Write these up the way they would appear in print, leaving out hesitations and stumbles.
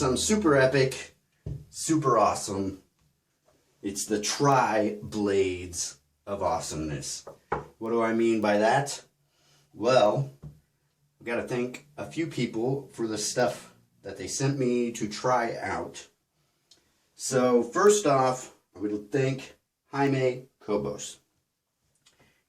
some super epic, super awesome. It's the tri-blades of awesomeness. What do I mean by that? Well, I've got to thank a few people for the stuff that they sent me to try out. So first off, I would thank Jaime Cobos.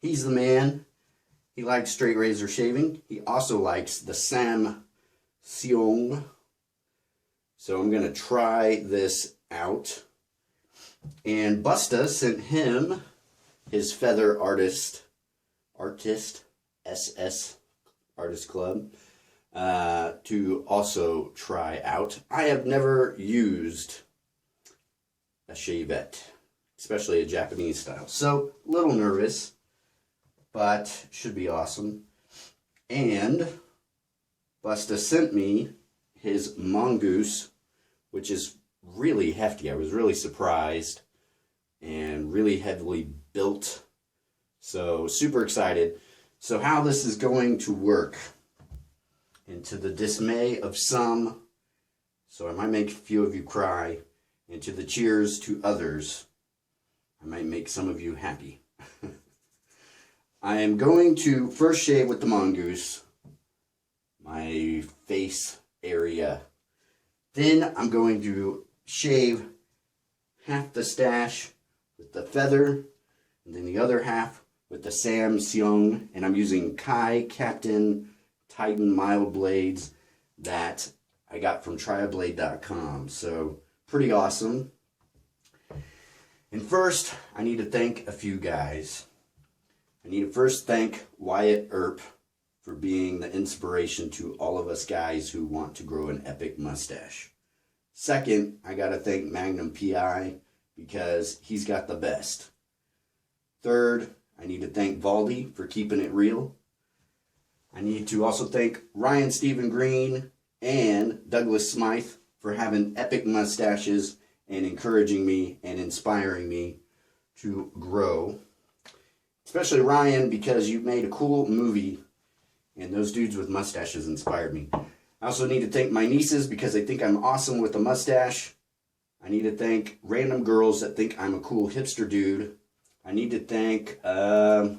He's the man. He likes straight razor shaving. He also likes the Sam-Xiong. So I'm going to try this out. And Busta sent him his feather artist SS Artist Club to also try out. I have never used a shavette, especially a Japanese style. So a little nervous, but should be awesome. And Busta sent me his Mongoose, which is really hefty. I was really surprised and really heavily built. So super excited. So how this is going to work, and to the dismay of some, so I might make a few of you cry, and to the cheers to others, I might make some of you happy. I am going to first shave with the Mongoose, my face area. Then I'm going to shave half the stash with the feather, and then the other half with the Sam-Xiong, and I'm using Kai Captain Titan mild blades that I got from triablade.com. So pretty awesome. And first, I need to thank a few guys. I need to first thank Wyatt Earp for being the inspiration to all of us guys who want to grow an epic mustache. Second, I got to thank Magnum PI because he's got the best. Third, I need to thank Valdi for keeping it real. I need to also thank Ryan Stephen Green and Douglas Smythe for having epic mustaches and encouraging me and inspiring me to grow. Especially Ryan, because you made a cool movie and those dudes with mustaches inspired me. I also need to thank my nieces because they think I'm awesome with a mustache. I need to thank random girls that think I'm a cool hipster dude. I need to thank the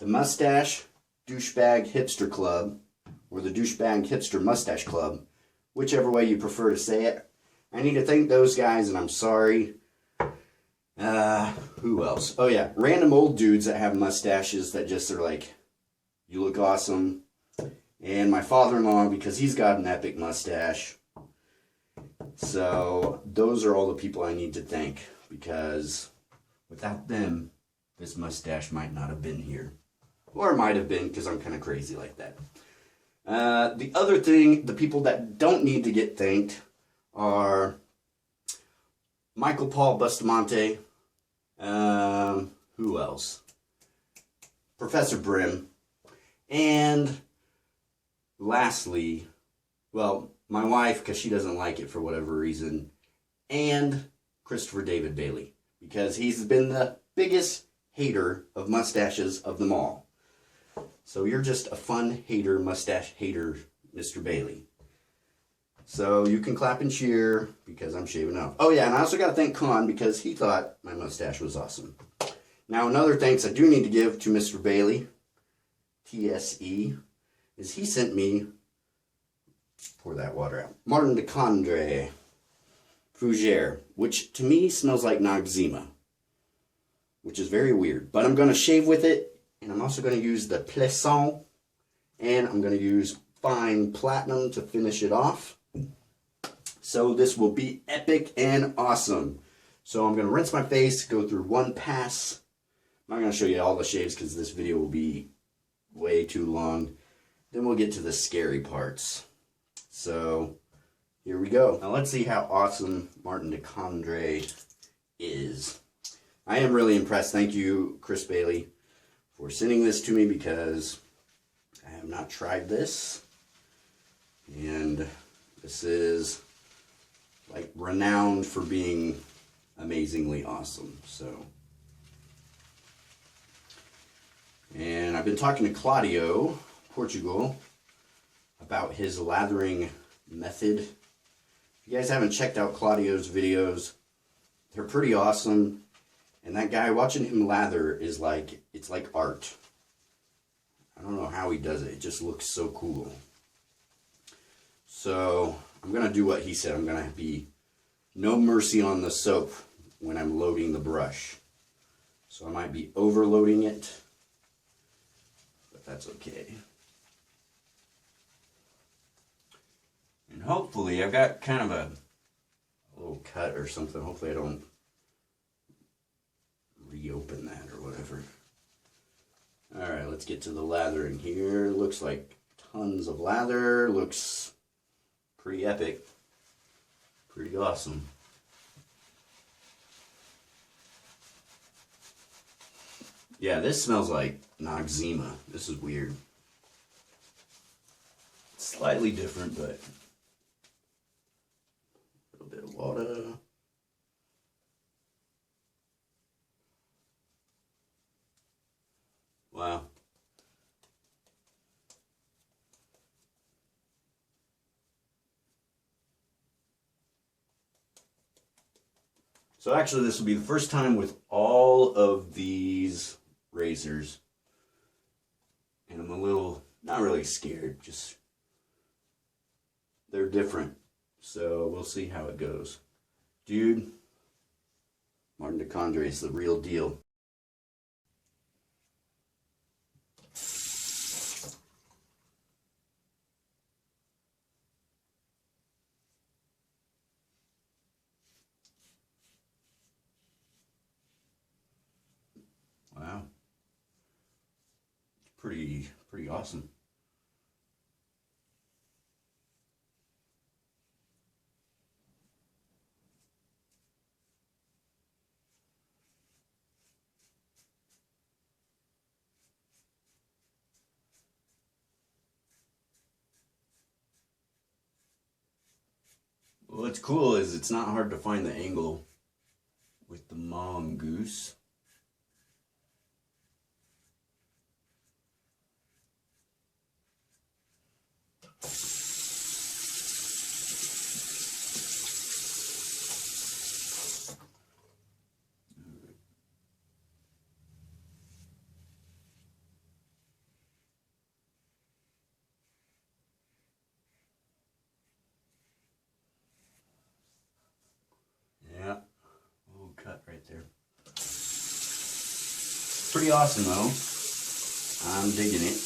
Mustache Douchebag Hipster Club, or the Douchebag Hipster Mustache Club, whichever way you prefer to say it. I need to thank those guys, and I'm sorry. Who else? Oh yeah, random old dudes that have mustaches that just are like, you look awesome. And my father-in-law, because he's got an epic mustache. So those are all the people I need to thank, because without them, this mustache might not have been here. Or it might have been, because I'm kind of crazy like that. The other thing, the people that don't need to get thanked are Michael Paul Bustamante. Who else? Professor Brim. And lastly, well, my wife, because she doesn't like it for whatever reason. And Christopher David Bailey, because he's been the biggest hater of mustaches of them all. So you're just a fun hater, mustache hater, Mr. Bailey. So you can clap and cheer because I'm shaving off. Oh yeah, and I also got to thank Con because he thought my mustache was awesome. Now another thanks I do need to give to Mr. Bailey, TSE, is he sent me, pour that water out, Martin de Candre Fougere, which to me smells like Noxzema, which is very weird. But I'm going to shave with it. And I'm also going to use the Plesson, and I'm going to use fine platinum to finish it off. So this will be epic and awesome. So I'm going to rinse my face, go through one pass. I'm not going to show you all the shaves because this video will be way too long. Then we'll get to the scary parts. So here we go. Now let's see how awesome Martin de Candre is. I am really impressed. Thank you, Chris Bailey, for sending this to me because I have not tried this. And this is like renowned for being amazingly awesome. So, and I've been talking to Claudio, Portugal, about his lathering method. If you guys haven't checked out Claudio's videos, they're pretty awesome. And that guy, watching him lather is like, it's like art. I don't know how he does it. It just looks so cool. So I'm going to do what he said. I'm going to be no mercy on the soap when I'm loading the brush. So I might be overloading it, but that's okay. And hopefully I've got kind of a little cut or something. Hopefully I don't reopen that or whatever. Alright, let's get to the lathering here. Looks like tons of lather. Looks pretty epic. Pretty awesome. Yeah, this smells like Noxzema. This is weird. Slightly different, but a little bit of water. Wow. So actually this will be the first time with all of these razors. And I'm a little, not really scared, just they're different. So we'll see how it goes. Dude, Martin de Candre is the real deal. Wow. Pretty awesome. What's cool is it's not hard to find the angle with the Mongoose. Yeah, little cut right there. Pretty awesome though. I'm digging it.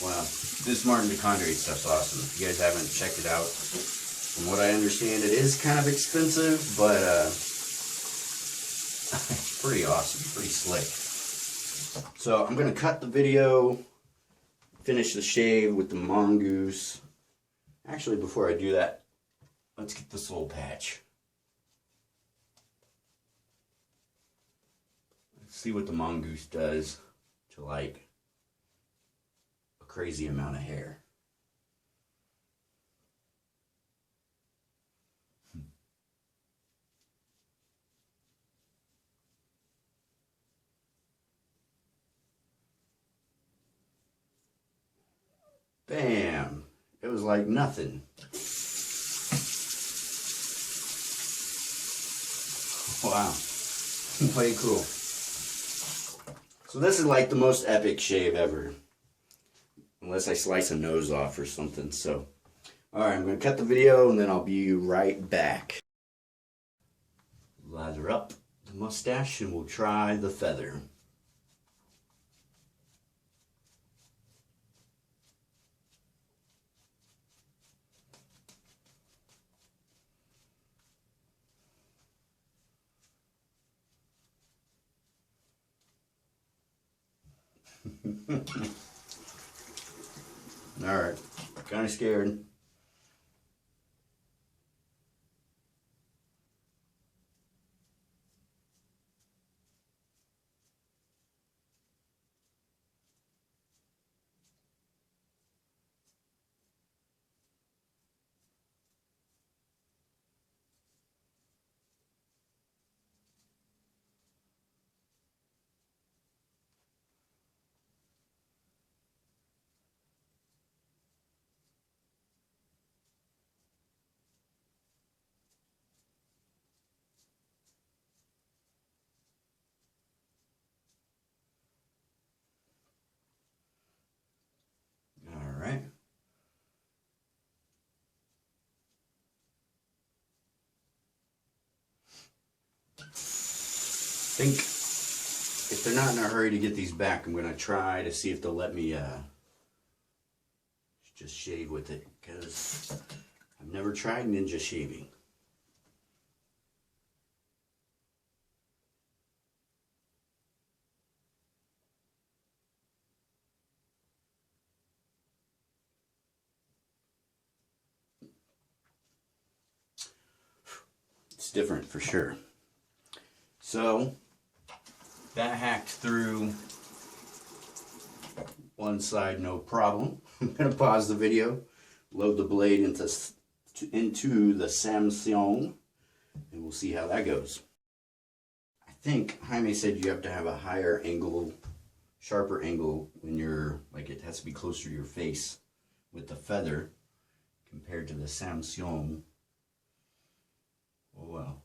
Wow, this Martin de Candre stuff's awesome. If you guys haven't checked it out, from what I understand, it is kind of expensive, but it's pretty awesome, pretty slick. So I'm gonna cut the video, finish the shave with the Mongoose. Actually, before I do that, let's get the soul patch. Let's see what the Mongoose does to like a crazy amount of hair. Bam! It was like nothing. Wow. Way cool. So this is like the most epic shave ever. Unless I slice a nose off or something. So, alright, I'm going to cut the video and then I'll be right back. Lather up the mustache and we'll try the feather. Alright, kind of scared. think if they're not in a hurry to get these back, I'm going to try to see if they'll let me just shave with it, because I've never tried ninja shaving. It's different for sure. So that hacked through one side, no problem. I'm going to pause the video, load the blade into the Sam-Xiong, and we'll see how that goes. I think Jaime said you have to have a higher angle, sharper angle when you're, like, it has to be closer to your face with the feather compared to the Sam-Xiong. Oh wow.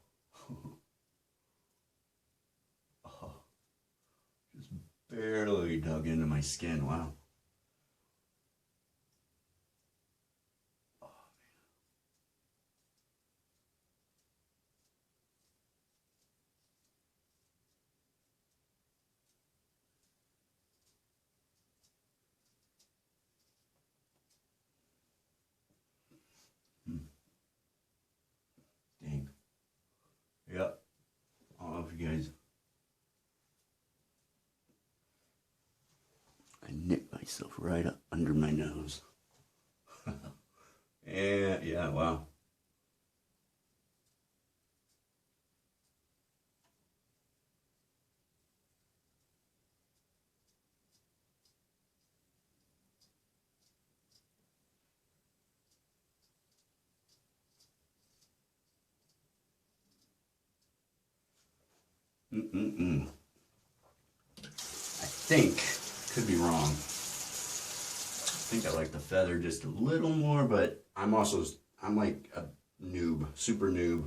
Oh, just barely dug into my skin. Wow. Oh, man. Dang. Yep. I don't know if you guys. I nicked myself right up under my nose. Yeah, wow. I think, could be wrong. I think I like the feather just a little more, but I'm like a noob, super noob.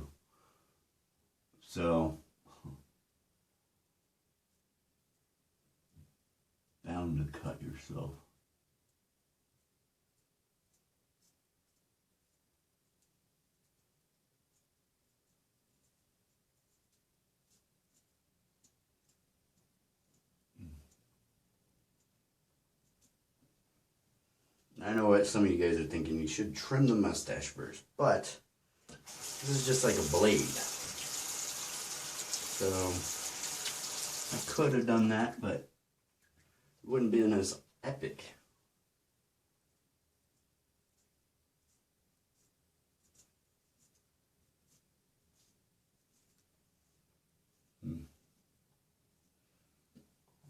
So, bound to cut yourself. I know what some of you guys are thinking, you should trim the mustache first, but this is just like a blade. So I could have done that, but it wouldn't have been as epic.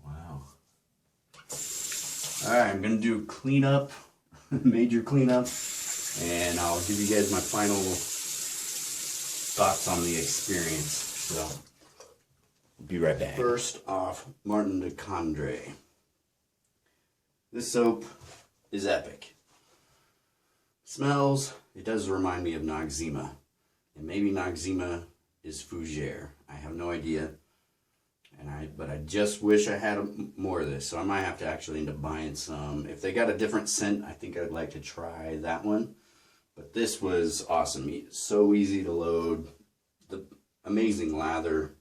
Wow. Alright, I'm going to do cleanup. Major cleanup, and I'll give you guys my final thoughts on the experience. So, be right back. First off, Martin de Candre. This soap is epic. Smells, it does remind me of Noxzema, and maybe Noxzema is fougere. I have no idea. But I just wish I had more of this, so I might have to actually end up buying some. If they got a different scent, I think I'd like to try that one. But this was awesome. So easy to load. The amazing lather.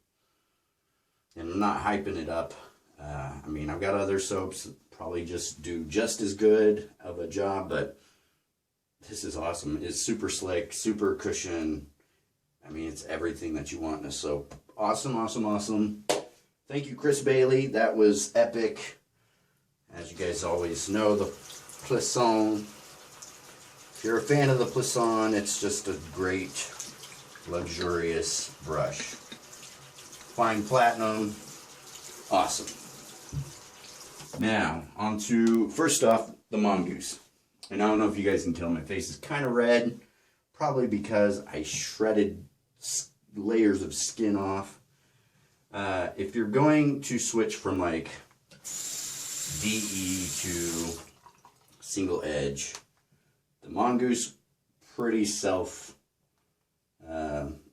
And I'm not hyping it up. I mean, I've got other soaps that probably just do just as good of a job, but this is awesome. It's super slick, super cushion. I mean, it's everything that you want in a soap. Awesome, awesome, awesome. Thank you, Chris Bailey. That was epic. As you guys always know, the Plisson. If you're a fan of the Plisson, it's just a great, luxurious brush. Fine platinum. Awesome. Now, on to, first off, the Mongoose. And I don't know if you guys can tell, my face is kind of red. Probably because I shredded layers of skin off. If you're going to switch from like DE to single edge, the Mongoose pretty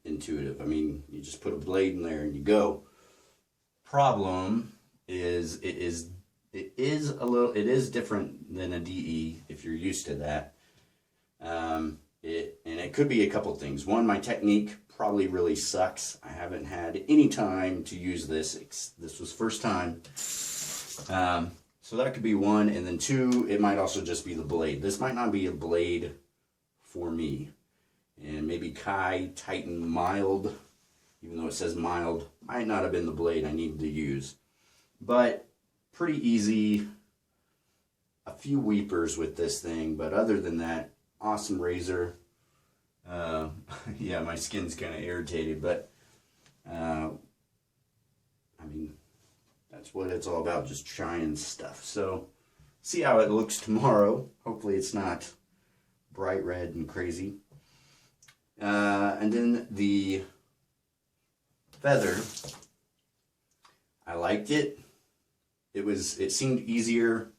intuitive. I mean, you just put a blade in there and you go. Problem is it is different than a DE if you're used to that. And it could be a couple things. One, my technique probably really sucks. I haven't had any time to use this. This was first time. So that could be one. And then two, it might also just be the blade. This might not be a blade for me. And maybe Kai Titan Mild, even though it says mild, might not have been the blade I needed to use. But pretty easy. A few weepers with this thing, but other than that, awesome razor. Yeah, my skin's kind of irritated, but I mean, that's what it's all about, just trying stuff. So, see how it looks tomorrow. Hopefully it's not bright red and crazy. And then the feather, I liked it. It seemed easier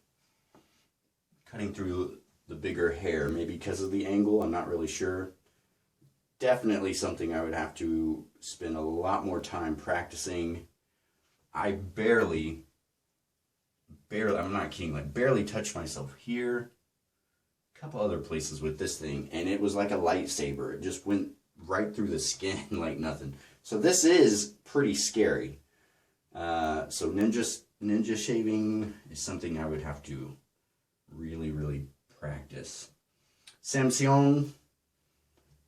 cutting through the bigger hair, maybe because of the angle, I'm not really sure. Definitely something I would have to spend a lot more time practicing. I barely, I'm not kidding, like barely touched myself here, a couple other places with this thing, and it was like a lightsaber. It just went right through the skin like nothing. So this is pretty scary. So ninja shaving is something I would have to really practice. Sam-Xiong,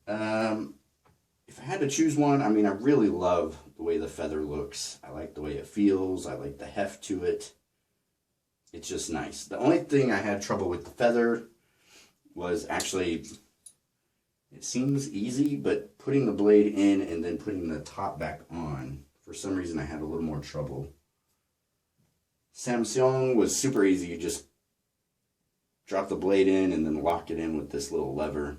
if I had to choose one, I mean, I really love the way the feather looks. I like the way it feels. I like the heft to it. It's just nice. The only thing I had trouble with the feather was actually, it seems easy, but putting the blade in and then putting the top back on, for some reason I had a little more trouble. Sam-Xiong was super easy. You just drop the blade in and then lock it in with this little lever.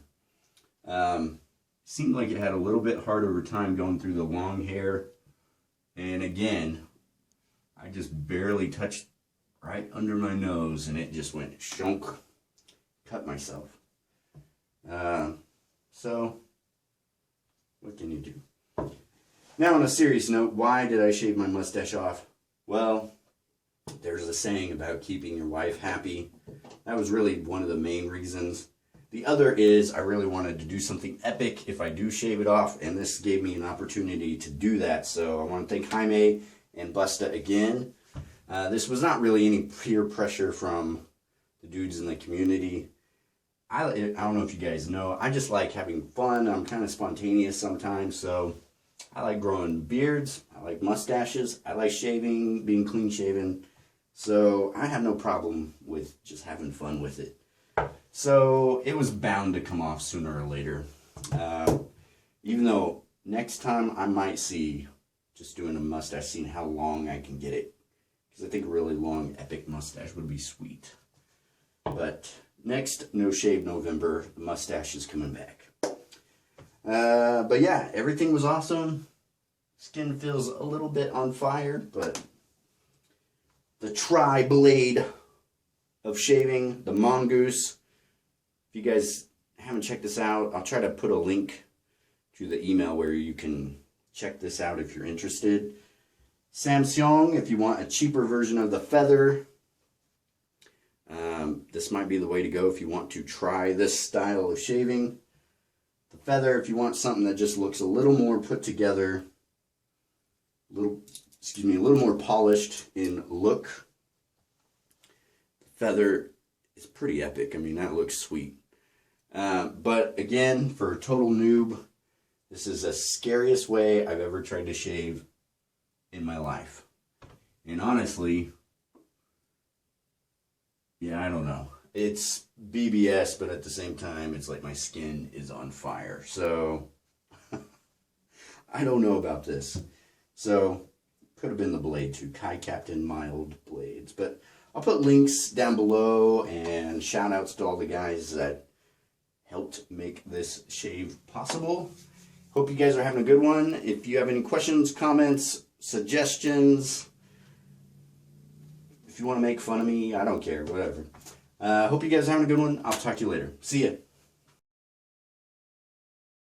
Seemed like it had a little bit harder time going through the long hair. And again, I just barely touched right under my nose and it just went shonk. Cut myself. So, what can you do? Now on a serious note, why did I shave my mustache off? Well, there's a saying about keeping your wife happy. That was really one of the main reasons. The other is I really wanted to do something epic if I do shave it off, and this gave me an opportunity to do that. So I want to thank Jaime and Busta again. This was not really any peer pressure from the dudes in the community. I don't know if you guys know, I just like having fun. I'm kind of spontaneous sometimes, so I like growing beards. I like mustaches. I like shaving, being clean shaven. So I have no problem with just having fun with it. So it was bound to come off sooner or later. Even though next time I might see just doing a mustache, seeing how long I can get it. Because I think a really long epic mustache would be sweet. But next No Shave November, the mustache is coming back. But yeah, everything was awesome. Skin feels a little bit on fire, but the tri-blade of shaving, the Mongoose. If you guys haven't checked this out, I'll try to put a link to the email where you can check this out if you're interested. Sam-Xiong, if you want a cheaper version of the feather, this might be the way to go if you want to try this style of shaving. The feather, if you want something that just looks a little more put together, a little more polished in look. The feather is pretty epic. I mean, that looks sweet. But again, for a total noob, this is the scariest way I've ever tried to shave in my life. And honestly, yeah, I don't know. It's BBS, but at the same time, it's like my skin is on fire. So, I don't know about this. So, could have been the blade too. Kai Captain Mild blades. But I'll put links down below and shout outs to all the guys that helped make this shave possible. Hope you guys are having a good one. If you have any questions, comments, suggestions, if you want to make fun of me, I don't care, whatever. Hope you guys are having a good one. I'll talk to you later. See ya.